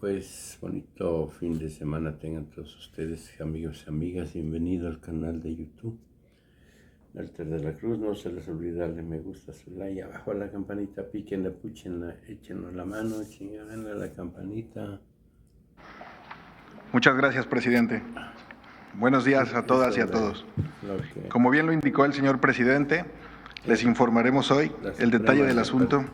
Pues bonito fin de semana tengan todos ustedes, amigos y amigas. Bienvenido al canal de YouTube. Alter de la Cruz, no se les olvide darle me gusta, su like, abajo a la campanita, píquenla, púchenla, échenos la mano, chinganle a la campanita. Muchas gracias, presidente. Buenos días a todas y a todos. Como bien lo indicó el señor presidente, les informaremos hoy el detalle del asunto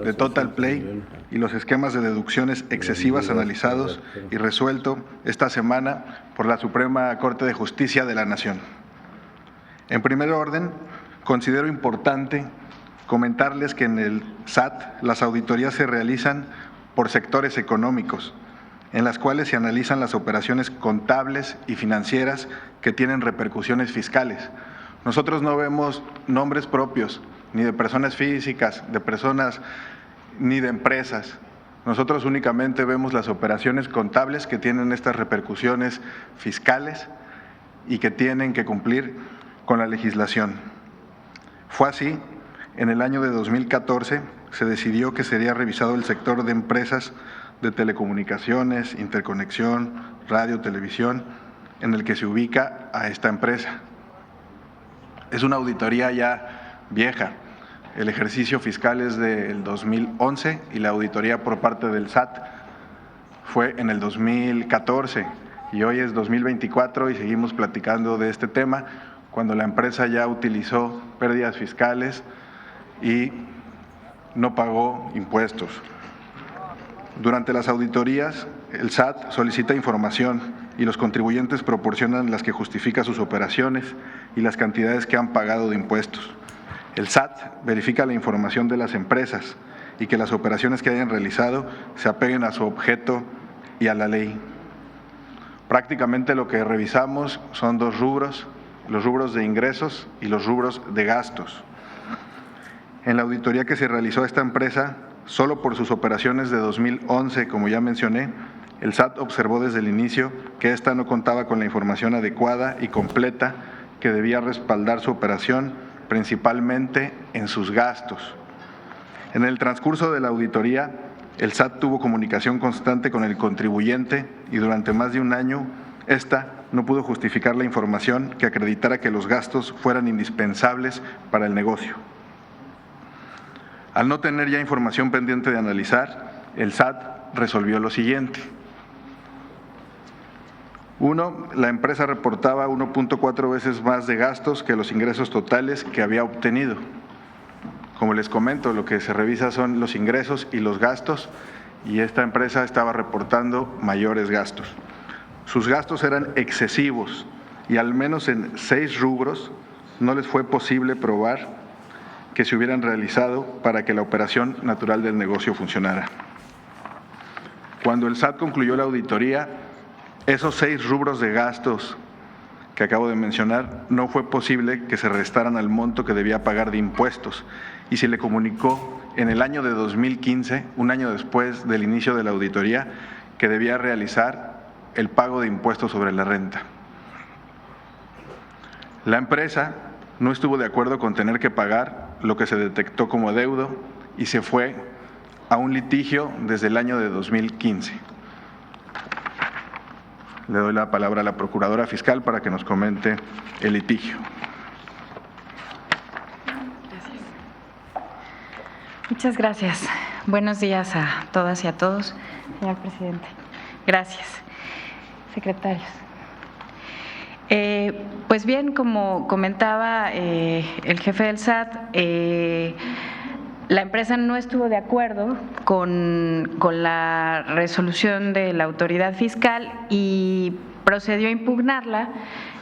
de Total Play y los esquemas de deducciones excesivas analizados y resuelto esta semana por la Suprema Corte de Justicia de la Nación. En primer orden, considero importante comentarles que en el SAT las auditorías se realizan por sectores económicos, en las cuales se analizan las operaciones contables y financieras que tienen repercusiones fiscales. Nosotros no vemos nombres propios, ni de personas físicas, de personas, ni de empresas. Nosotros únicamente vemos las operaciones contables que tienen estas repercusiones fiscales y que tienen que cumplir con la legislación. Fue así, en el año de 2014 se decidió que sería revisado el sector de empresas de telecomunicaciones, interconexión, radio, televisión, en el que se ubica a esta empresa. Es una auditoría ya vieja. El ejercicio fiscal es del 2011 y la auditoría por parte del SAT fue en el 2014 y hoy es 2024 y seguimos platicando de este tema cuando la empresa ya utilizó pérdidas fiscales y no pagó impuestos. Durante las auditorías, el SAT solicita información y los contribuyentes proporcionan las que justifican sus operaciones y las cantidades que han pagado de impuestos. El SAT verifica la información de las empresas y que las operaciones que hayan realizado se apeguen a su objeto y a la ley. Prácticamente lo que revisamos son dos rubros, los rubros de ingresos y los rubros de gastos. En la auditoría que se realizó a esta empresa, solo por sus operaciones de 2011, como ya mencioné, el SAT observó desde el inicio que ésta no contaba con la información adecuada y completa que debía respaldar su operación, principalmente en sus gastos. En el transcurso de la auditoría, el SAT tuvo comunicación constante con el contribuyente y durante más de un año, ésta no pudo justificar la información que acreditara que los gastos fueran indispensables para el negocio. Al no tener ya información pendiente de analizar, el SAT resolvió lo siguiente. 1. La empresa reportaba 1.4 veces más de gastos que los ingresos totales que había obtenido. Como les comento, lo que se revisa son los ingresos y los gastos y esta empresa estaba reportando mayores gastos. Sus gastos eran excesivos y al menos en 6 rubros no les fue posible probar que se hubieran realizado para que la operación natural del negocio funcionara. Cuando el SAT concluyó la auditoría, esos 6 rubros de gastos que acabo de mencionar no fue posible que se restaran al monto que debía pagar de impuestos y se le comunicó en el año de 2015, un año después del inicio de la auditoría, que debía realizar el pago de impuestos sobre la renta. La empresa no estuvo de acuerdo con tener que pagar lo que se detectó como adeudo y se fue a un litigio desde el año de 2015. Le doy la palabra a la Procuradora Fiscal para que nos comente el litigio. Gracias. Muchas gracias. Buenos días a todas y a todos, señor presidente. Gracias. Secretarios. Pues bien, como comentaba el jefe del SAT, la empresa no estuvo de acuerdo con la resolución de la autoridad fiscal y procedió a impugnarla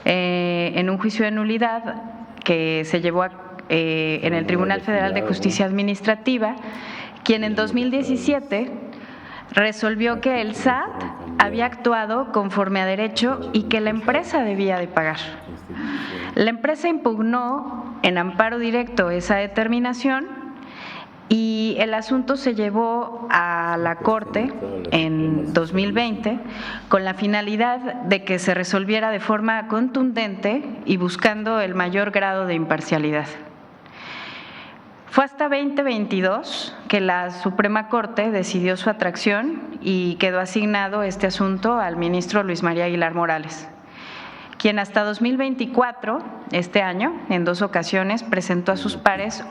en un juicio de nulidad que se llevó en el Tribunal Federal de Justicia Administrativa, quien en 2017 resolvió que el SAT había actuado conforme a derecho y que la empresa debía de pagar. La empresa impugnó en amparo directo esa determinación y el asunto se llevó a la Corte en 2020 con la finalidad de que se resolviera de forma contundente y buscando el mayor grado de imparcialidad. Fue hasta 2022 que la Suprema Corte decidió su atracción y quedó asignado este asunto al ministro Luis María Aguilar Morales, quien hasta 2024, este año, en 2 ocasiones, presentó a sus pares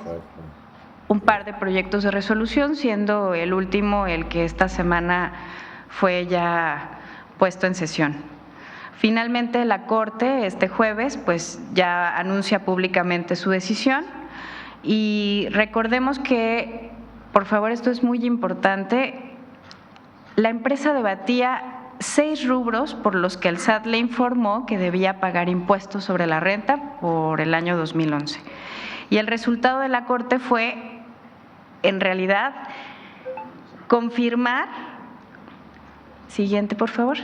un par de proyectos de resolución, siendo el último el que esta semana fue ya puesto en sesión. Finalmente, la Corte este jueves pues ya anuncia públicamente su decisión y recordemos que, por favor, esto es muy importante, la empresa debatía 6 rubros por los que el SAT le informó que debía pagar impuestos sobre la renta por el año 2011. Y el resultado de la Corte fue, en realidad, confirmar, siguiente por favor,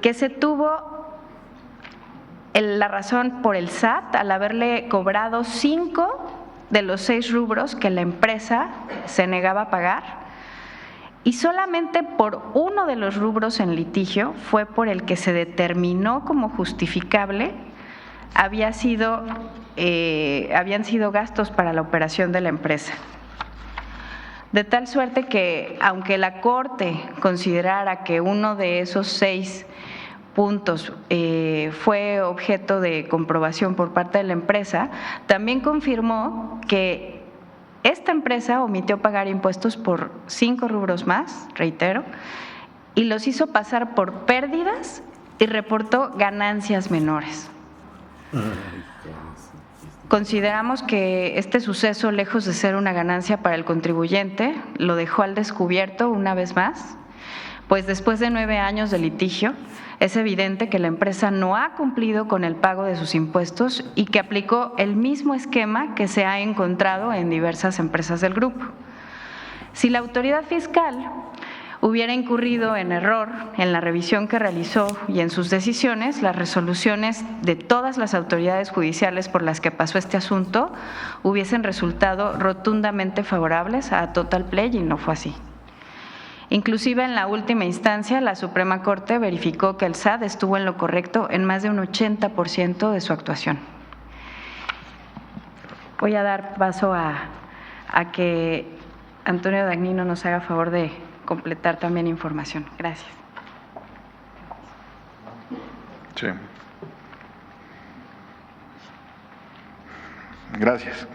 que se tuvo la razón por el SAT al haberle cobrado 5 de los 6 rubros que la empresa se negaba a pagar, y solamente por uno de los rubros en litigio fue por el que se determinó como justificable habían sido gastos para la operación de la empresa. De tal suerte que, aunque la Corte considerara que uno de esos 6 puntos fue objeto de comprobación por parte de la empresa, también confirmó que esta empresa omitió pagar impuestos por 5 rubros más, reitero, y los hizo pasar por pérdidas y reportó ganancias menores. Consideramos que este suceso, lejos de ser una ganancia para el contribuyente, lo dejó al descubierto una vez más, pues después de 9 años de litigio, es evidente que la empresa no ha cumplido con el pago de sus impuestos y que aplicó el mismo esquema que se ha encontrado en diversas empresas del grupo. Si la autoridad fiscal hubiera incurrido en error en la revisión que realizó y en sus decisiones, las resoluciones de todas las autoridades judiciales por las que pasó este asunto hubiesen resultado rotundamente favorables a Total Play, y no fue así. Inclusive en la última instancia, la Suprema Corte verificó que el SAT estuvo en lo correcto en más de un 80% de su actuación. Voy a dar paso a que Antonio Dagnino nos haga favor de completar también información. Gracias. Sí. Gracias.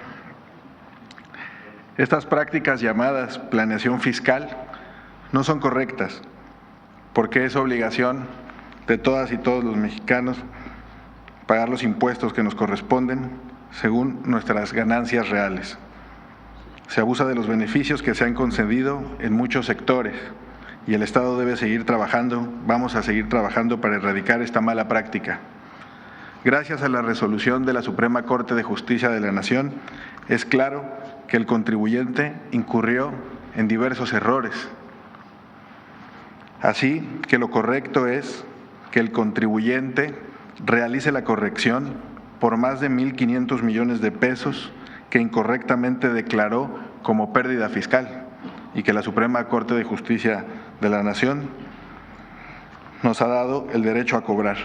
Estas prácticas llamadas planeación fiscal no son correctas, porque es obligación de todas y todos los mexicanos pagar los impuestos que nos corresponden según nuestras ganancias reales. Se abusa de los beneficios que se han concedido en muchos sectores y el Estado debe seguir trabajando, vamos a seguir trabajando para erradicar esta mala práctica. Gracias a la resolución de la Suprema Corte de Justicia de la Nación, es claro que el contribuyente incurrió en diversos errores. Así que lo correcto es que el contribuyente realice la corrección por más de 1.500 millones de pesos que incorrectamente declaró como pérdida fiscal y que la Suprema Corte de Justicia de la Nación nos ha dado el derecho a cobrar.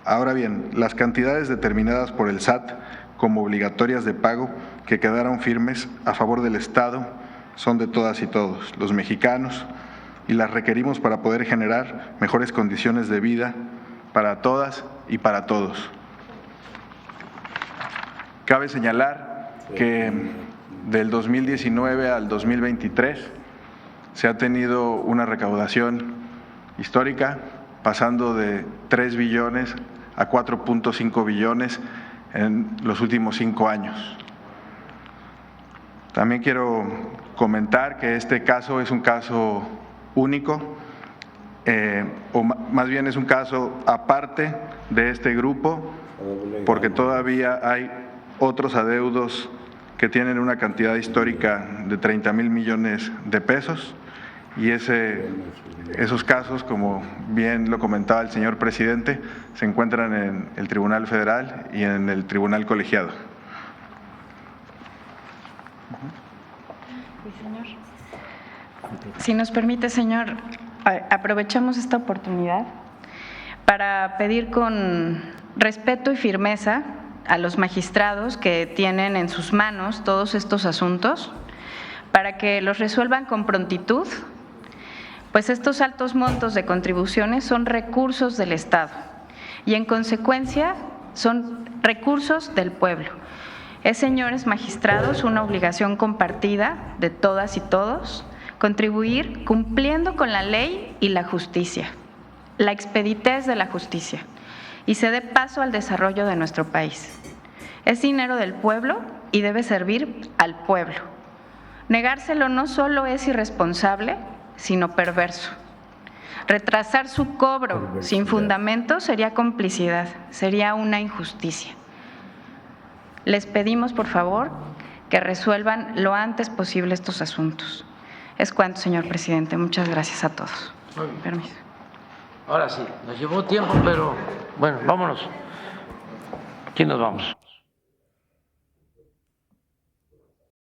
Ahora bien, las cantidades determinadas por el SAT como obligatorias de pago que quedaron firmes a favor del Estado son de todas y todos, los mexicanos, y las requerimos para poder generar mejores condiciones de vida para todas y para todos. Cabe señalar que del 2019 al 2023 se ha tenido una recaudación histórica, pasando de 3 billones a 4.5 billones en los últimos 5 años. También quiero comentar que este caso es un caso único, o más bien es un caso aparte de este grupo, porque todavía hay otros adeudos que tienen una cantidad histórica de 30,000 millones de pesos, y esos casos, como bien lo comentaba el señor presidente, se encuentran en el Tribunal Federal y en el Tribunal Colegiado. Si nos permite, señor, aprovechamos esta oportunidad para pedir con respeto y firmeza a los magistrados que tienen en sus manos todos estos asuntos para que los resuelvan con prontitud, pues estos altos montos de contribuciones son recursos del Estado y en consecuencia son recursos del pueblo. Es, señores magistrados, una obligación compartida de todas y todos contribuir cumpliendo con la ley y la justicia, la expeditez de la justicia, y se dé paso al desarrollo de nuestro país. Es dinero del pueblo y debe servir al pueblo. Negárselo no solo es irresponsable, sino perverso. Retrasar su cobro sin fundamento sería complicidad, sería una injusticia. Les pedimos, por favor, que resuelvan lo antes posible estos asuntos. Es cuanto, señor presidente. Muchas gracias a todos. Permiso. Ahora sí, nos llevó tiempo, pero bueno, vámonos. ¿Quién nos vamos?